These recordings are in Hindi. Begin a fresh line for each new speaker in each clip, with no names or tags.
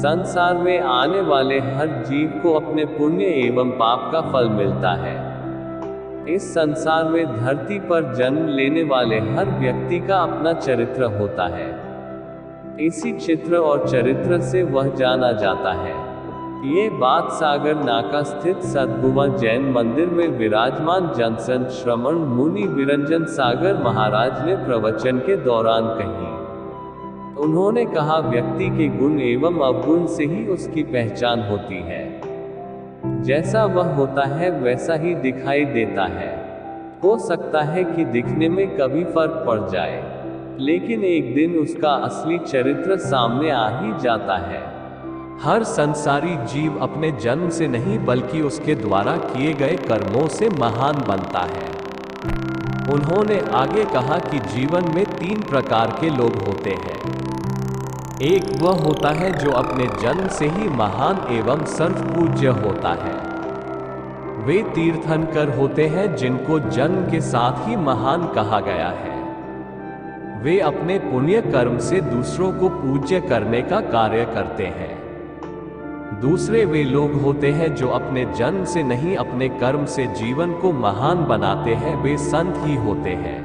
संसार में आने वाले हर जीव को अपने पुण्य एवं पाप का फल मिलता है। इस संसार में धरती पर जन्म लेने वाले हर व्यक्ति का अपना चरित्र होता है। इसी चित्र और चरित्र से वह जाना जाता है। ये बात सागर नाका स्थित सद्गुवा जैन मंदिर में विराजमान जनसंत श्रमण मुनि विरंजन सागर महाराज ने प्रवचन के दौरान कही। उन्होंने कहा, व्यक्ति के गुण एवं अवगुण से ही उसकी पहचान होती है। जैसा वह होता है वैसा ही दिखाई देता है। हो सकता है कि दिखने में कभी फर्क पड़ जाए, लेकिन एक दिन उसका असली चरित्र सामने आ ही जाता है।
हर संसारी जीव अपने जन्म से नहीं बल्कि उसके द्वारा किए गए कर्मों से महान बनता है। उन्होंने आगे कहा कि जीवन में 3 प्रकार के लोग होते हैं। एक वह होता है जो अपने जन्म से ही महान एवं सर्वपूज्य होता है। वे तीर्थंकर होते हैं जिनको जन्म के साथ ही महान कहा गया है। वे अपने पुण्य कर्म से दूसरों को पूज्य करने का कार्य करते हैं। दूसरे वे लोग होते हैं जो अपने जन्म से नहीं अपने कर्म से जीवन को महान बनाते हैं। वे संत ही होते हैं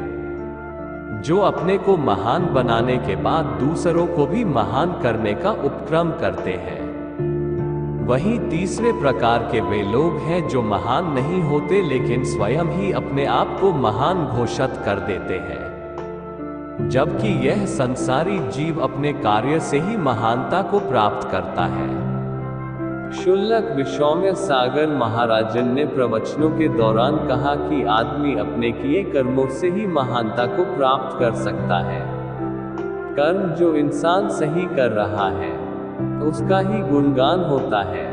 जो अपने को महान बनाने के बाद दूसरों को भी महान करने का उपक्रम करते हैं। वहीं तीसरे प्रकार के वे लोग हैं जो महान नहीं होते लेकिन स्वयं ही अपने आप को महान घोषित कर देते हैं, जबकि यह संसारी जीव अपने कार्य से ही महानता को प्राप्त करता है।
क्षुल्लक विश्वम्य सागर महाराजन ने प्रवचनों के दौरान कहा कि आदमी अपने किए कर्मों से ही महानता को प्राप्त कर सकता है। कर्म जो इंसान सही कर रहा है उसका ही गुणगान होता है।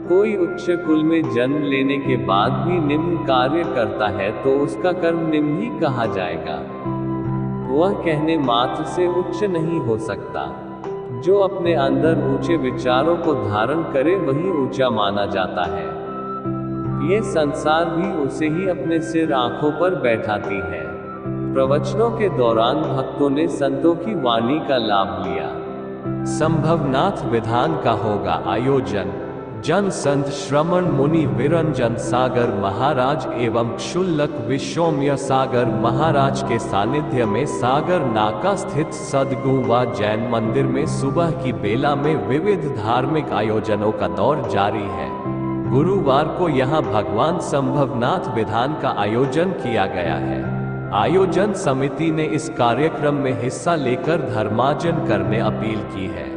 कोई उच्च कुल में जन्म लेने के बाद भी निम्न कार्य करता है तो उसका कर्म निम्न ही कहा जाएगा। वह कहने मात्र से उच्च नहीं हो सकता। जो अपने अंदर ऊंचे विचारों को धारण करे वही ऊंचा माना जाता है। ये संसार भी उसे ही अपने सिर आंखों पर बैठाती है। प्रवचनों के दौरान भक्तों ने संतों की वाणी का लाभ लिया।
संभवनाथ विधान का होगा आयोजन। जन संत श्रमण मुनि विरंजन सागर महाराज एवं क्षुल्लक विश्वम्य सागर महाराज के सानिध्य में सागर नाका स्थित सद्गुवा जैन मंदिर में सुबह की बेला में विविध धार्मिक आयोजनों का दौर जारी है। गुरुवार को यहां भगवान संभवनाथ विधान का आयोजन किया गया है। आयोजन समिति ने इस कार्यक्रम में हिस्सा लेकर धर्मार्जन करने अपील की है।